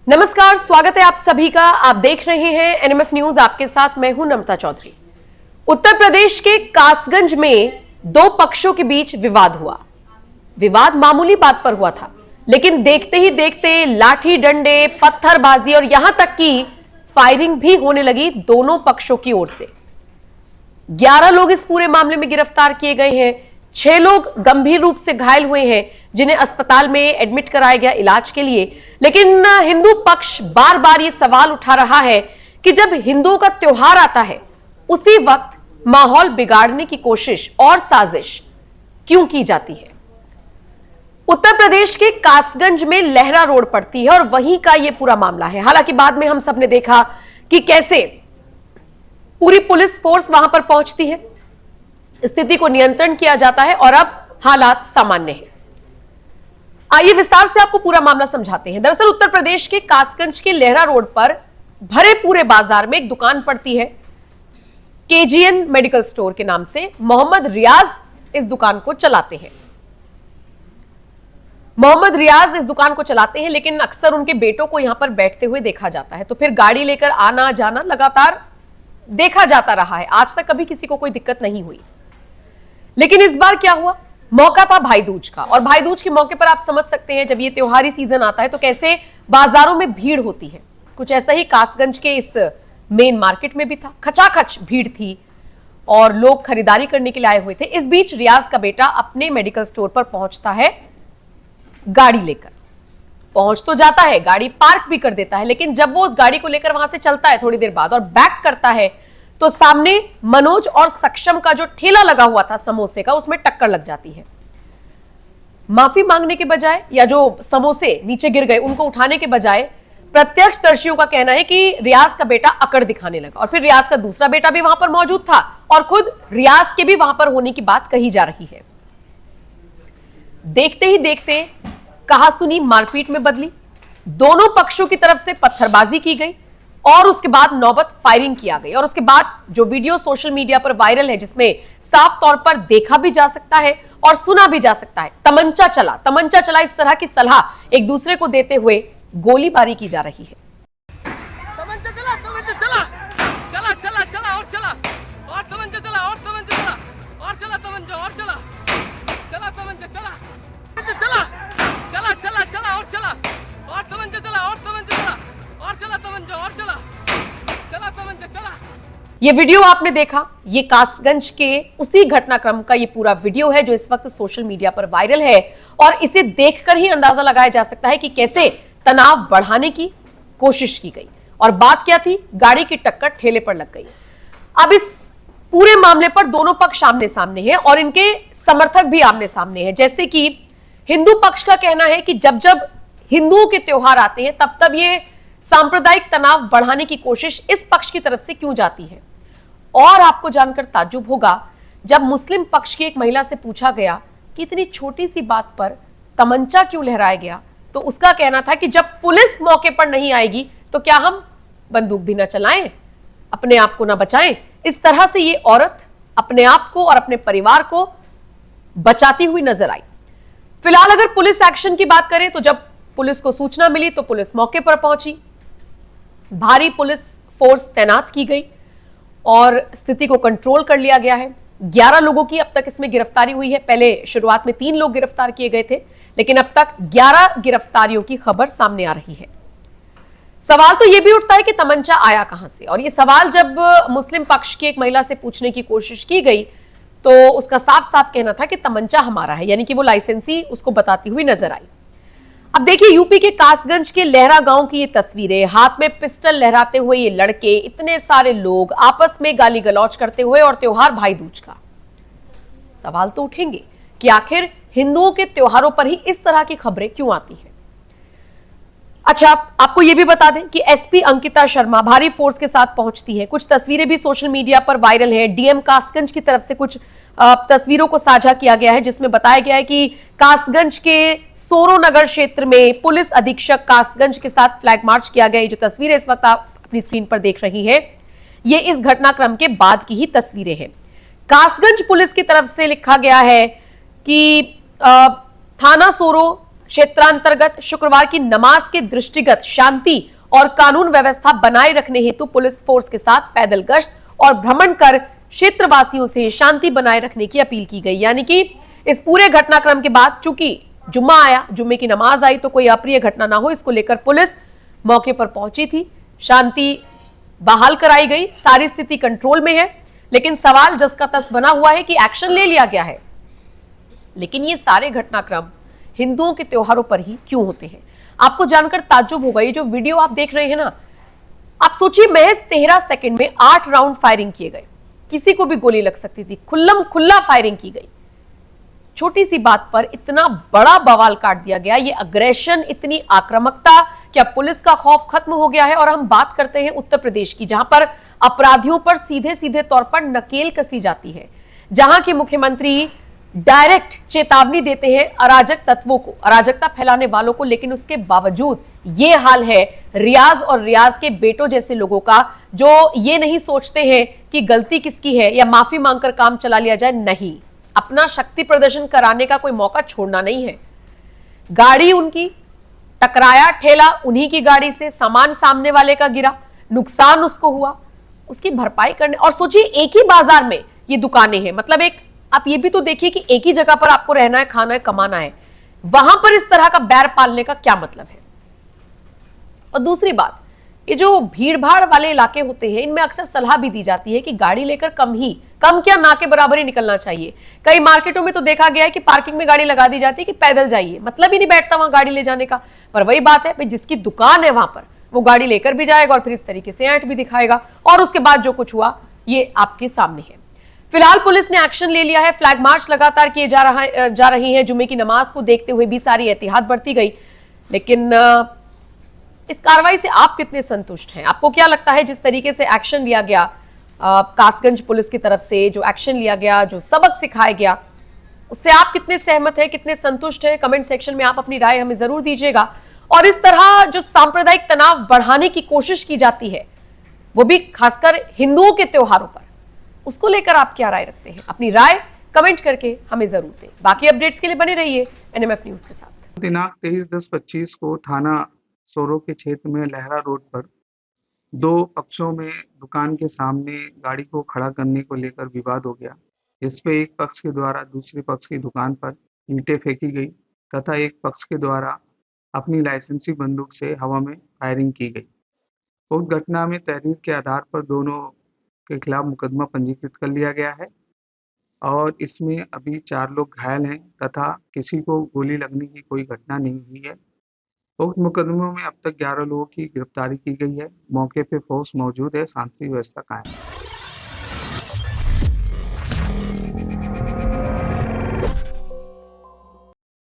नमस्कार, स्वागत है आप सभी का। आप देख रहे हैं एनएमएफ न्यूज, आपके साथ मैं हूं नम्रता चौधरी। उत्तर प्रदेश के कासगंज में दो पक्षों के बीच विवाद हुआ। विवाद मामूली बात पर हुआ था, लेकिन देखते ही देखते लाठी डंडे, पत्थरबाजी और यहां तक कि फायरिंग भी होने लगी दोनों पक्षों की ओर से। 11 लोग इस पूरे मामले में गिरफ्तार किए गए हैं। 6 लोग गंभीर रूप से घायल हुए हैं, जिन्हें अस्पताल में एडमिट कराया गया इलाज के लिए। लेकिन हिंदू पक्ष बार बार ये सवाल उठा रहा है कि जब हिंदुओं का त्योहार आता है, उसी वक्त माहौल बिगाड़ने की कोशिश और साजिश क्यों की जाती है। उत्तर प्रदेश के कासगंज में लहरा रोड पड़ती है और वहीं का यह पूरा मामला है। हालांकि बाद में हम सबने देखा कि कैसे पूरी पुलिस फोर्स वहां पर पहुंचती है, स्थिति को नियंत्रण किया जाता है और अब हालात सामान्य हैं। आइए विस्तार से आपको पूरा मामला समझाते हैं। दरअसल उत्तर प्रदेश के कासगंज के लहरा रोड पर भरे पूरे बाजार में एक दुकान पड़ती है, केजीएन मेडिकल स्टोर के नाम से। मोहम्मद रियाज इस दुकान को चलाते हैं। लेकिन अक्सर उनके बेटों को यहां पर बैठते हुए देखा जाता है, तो फिर गाड़ी लेकर आना जाना लगातार देखा जाता रहा है। आज तक कभी किसी को कोई दिक्कत नहीं हुई। लेकिन इस बार क्या हुआ, मौका था भाई दूज का, और भाई दूज के मौके पर आप समझ सकते हैं जब ये त्योहारी सीजन आता है तो कैसे बाजारों में भीड़ होती है। कुछ ऐसा ही कासगंज के इस मेन मार्केट में भी था। खचाखच भीड़ थी और लोग खरीदारी करने के लिए आए हुए थे। इस बीच रियाज का बेटा अपने मेडिकल स्टोर पर पहुंचता है गाड़ी लेकर। पहुंच तो जाता है, गाड़ी पार्क भी कर देता है, लेकिन जब वो उस गाड़ी को लेकर वहां से चलता है थोड़ी देर बाद और बैक करता है, तो सामने मनोज और सक्षम का जो ठेला लगा हुआ था समोसे का, उसमें टक्कर लग जाती है। माफी मांगने के बजाय, या जो समोसे नीचे गिर गए उनको उठाने के बजाय, प्रत्यक्षदर्शियों का कहना है कि रियाज का बेटा अकड़ दिखाने लगा। और फिर रियाज का दूसरा बेटा भी वहां पर मौजूद था और खुद रियाज के भी वहां पर होने की बात कही जा रही है। देखते ही देखते कहासुनी मारपीट में बदली। दोनों पक्षों की तरफ से पत्थरबाजी की गई और उसके बाद नौबत फायरिंग किया गई। और उसके बाद जो वीडियो सोशल मीडिया पर वायरल है, जिसमें साफ तौर पर देखा भी जा सकता है और सुना भी जा सकता है, तमंचा चला, इस तरह की सलाह एक दूसरे को देते हुए गोलीबारी की जा रही है। तमंचा चला और चला और तमंचा चला और तमंचा चला और चला तमंचा और चला तमंचा चला और चला और तमंचा चला और तमंचा चला और चला तमंचा और चला तमंचा चला। ये वीडियो आपने देखा, ये कासगंज के उसी घटनाक्रम का ये पूरा वीडियो है जो इस वक्त सोशल मीडिया पर वायरल है। और इसे देखकर ही अंदाजा लगाया जा सकता है कि कैसे तनाव बढ़ाने की कोशिश की गई। और बात क्या थी, गाड़ी की टक्कर ठेले पर लग गई। अब इस पूरे मामले पर दोनों पक्ष आमने सामने हैं और इनके समर्थक भी आमने सामने हैं। जैसे कि हिंदू पक्ष का कहना है कि जब जब हिंदुओं के त्योहार आते हैं तब तब ये सांप्रदायिक तनाव बढ़ाने की कोशिश इस पक्ष की तरफ से क्यों जाती है। और आपको जानकर ताज्जुब होगा, जब मुस्लिम पक्ष की एक महिला से पूछा गया कि इतनी छोटी सी बात पर तमंचा क्यों लहराया गया, तो उसका कहना था कि जब पुलिस मौके पर नहीं आएगी तो क्या हम बंदूक भी ना चलाएं, अपने आप को ना बचाएं। इस तरह से ये औरत अपने आप को और अपने परिवार को बचाती हुई नजर आई। फिलहाल अगर पुलिस एक्शन की बात करें तो जब पुलिस को सूचना मिली तो पुलिस मौके पर पहुंची। भारी पुलिस फोर्स तैनात की गई और स्थिति को कंट्रोल कर लिया गया है। 11 लोगों की अब तक इसमें गिरफ्तारी हुई है। पहले शुरुआत में 3 लोग गिरफ्तार किए गए थे, लेकिन अब तक 11 गिरफ्तारियों की खबर सामने आ रही है। सवाल तो यह भी उठता है कि तमंचा आया कहां से, और यह सवाल जब मुस्लिम पक्ष की एक महिला से पूछने की कोशिश की गई तो उसका साफ साफ कहना था कि तमंचा हमारा है, यानी कि वो लाइसेंसी उसको बताती हुई नजर आई। अब देखिए यूपी के कासगंज के लहरा गांव की ये तस्वीरें, हाथ में पिस्टल लहराते हुए ये लड़के, इतने सारे लोग आपस में गाली गलौज करते हुए, और त्योहार भाई दूज का। सवाल तो उठेंगे कि आखिर हिंदुओं के त्योहारों पर ही इस तरह की खबरें क्यों आती हैं। अच्छा, आपको यह भी बता दें कि एसपी अंकिता शर्मा भारी फोर्स के साथ पहुंचती है। कुछ तस्वीरें भी सोशल मीडिया पर वायरल है। डीएम कासगंज की तरफ से कुछ तस्वीरों को साझा किया गया है, जिसमें बताया गया है कि कासगंज के सोरो नगर क्षेत्र में पुलिस अधीक्षक कासगंज के साथ फ्लैग मार्च किया गया। जो तस्वीरें इस वक्त आप अपनी स्क्रीन पर देख रही हैं, ये इस घटनाक्रम के बाद की ही तस्वीरें हैं। कासगंज पुलिस की तरफ से लिखा गया है कि थाना सोरो क्षेत्रांतर्गत शुक्रवार की नमाज के दृष्टिगत शांति और कानून व्यवस्था बनाए रखने हेतु पुलिस फोर्स के साथ पैदल गश्त और भ्रमण कर क्षेत्रवासियों से शांति बनाए रखने की अपील की गई। यानी कि इस पूरे घटनाक्रम के बाद चूंकि जुम्मा आया, जुम्मे की नमाज आई, तो कोई अप्रिय घटना ना हो इसको लेकर पुलिस मौके पर पहुंची थी, शांति बहाल कराई गई, सारी स्थिति कंट्रोल में है। लेकिन सवाल जस का तस बना हुआ है कि एक्शन ले लिया गया है, लेकिन ये सारे घटनाक्रम हिंदुओं के त्योहारों पर ही क्यों होते हैं? आपको जानकर ताज्जुब होगा। ये जो वीडियो आप देख रहे हैं ना, आप सोचिए महज 13 सेकंड में 8 राउंड फायरिंग किए गए, किसी को भी गोली लग सकती थी, खुल्लम खुल्ला फायरिंग की गई। छोटी सी बात पर इतना बड़ा बवाल काट दिया गया, ये अग्रेशन, इतनी आक्रामकता, क्या पुलिस का खौफ खत्म हो गया है? और हम बात करते हैं उत्तर प्रदेश की, जहां पर अपराधियों पर सीधे सीधे तौर पर नकेल कसी जाती है, जहां के मुख्यमंत्री डायरेक्ट चेतावनी देते हैं अराजक तत्वों को, अराजकता फैलाने वालों को, लेकिन उसके बावजूद ये हाल है रियाज और रियाज के बेटों जैसे लोगों का, जो ये नहीं सोचते हैं कि गलती किसकी है या माफी मांगकर काम चला लिया जाए। नहीं, अपना शक्ति प्रदर्शन कराने का कोई मौका छोड़ना नहीं है। गाड़ी उनकी, टकराया ठेला उन्हीं की गाड़ी से, सामान सामने वाले का गिरा, नुकसान उसको हुआ, उसकी भरपाई करने। और सोचिए एक ही बाजार में ये दुकानें हैं, मतलब एक, आप ये भी तो देखिए कि एक ही जगह पर आपको रहना है, खाना है, कमाना है, वहां पर इस तरह का बैर पालने का क्या मतलब है? और दूसरी बात, ये जो भीड़ भाड़ वाले इलाके होते हैं, इनमें अक्सर सलाह भी दी जाती है कि गाड़ी लेकर कम क्या ना के बराबर ही निकलना चाहिए। कई मार्केटों में तो देखा गया है कि पार्किंग में गाड़ी लगा दी जाती है कि पैदल जाइए, मतलब ही नहीं बैठता वहां गाड़ी ले जाने का। पर वही बात है भाई, जिसकी दुकान है वहां पर वो गाड़ी लेकर भी जाएगा और फिर इस तरीके से ऐंठ भी दिखाएगा, और उसके बाद जो कुछ हुआ ये आपके सामने है। फिलहाल पुलिस ने एक्शन ले लिया है, फ्लैग मार्च लगातार किए जा रही है। जुम्मे की नमाज को देखते हुए भी सारी एहतियात बरती गई। लेकिन इस कार्रवाई से आप कितने संतुष्ट हैं? आपको क्या लगता है जिस तरीके से एक्शन लिया गया कासगंज पुलिस की तरफ से, जो एक्शन लिया गया, जो सबक सिखाया गया, उससे आप कितने सहमत हैं, कितने संतुष्ट हैं? कमेंट सेक्शन में आप अपनी राय हमें जरूर दीजिएगा। और इस तरह जो सांप्रदायिक तनाव बढ़ाने की कोशिश की जाती है, वो भी खासकर हिंदुओं के त्योहारों पर, उसको लेकर आप क्या राय रखते हैं? अपनी राय कमेंट करके हमें जरूर दें। बाकी अपडेट्स के लिए बने रहिए एनएमएफ न्यूज के साथ। दिनांक 23/10/25 को थाना सोरो के क्षेत्र में लहरा रोड पर 2 पक्षों में दुकान के सामने गाड़ी को खड़ा करने को लेकर विवाद हो गया। इस पे एक पक्ष के द्वारा दूसरे पक्ष की दुकान पर ईंटें फेंकी गई तथा एक पक्ष के द्वारा अपनी लाइसेंसी बंदूक से हवा में फायरिंग की गई। उक्त घटना में तहरीर के आधार पर दोनों के खिलाफ मुकदमा पंजीकृत कर लिया गया है और इसमें अभी 4 लोग घायल हैं तथा किसी को गोली लगने की कोई घटना नहीं हुई है। उक्त मुकदमों में अब तक 11 लोगों की गिरफ्तारी की गई है। मौके पे फोर्स मौजूद है, शांति व्यवस्था कायम है।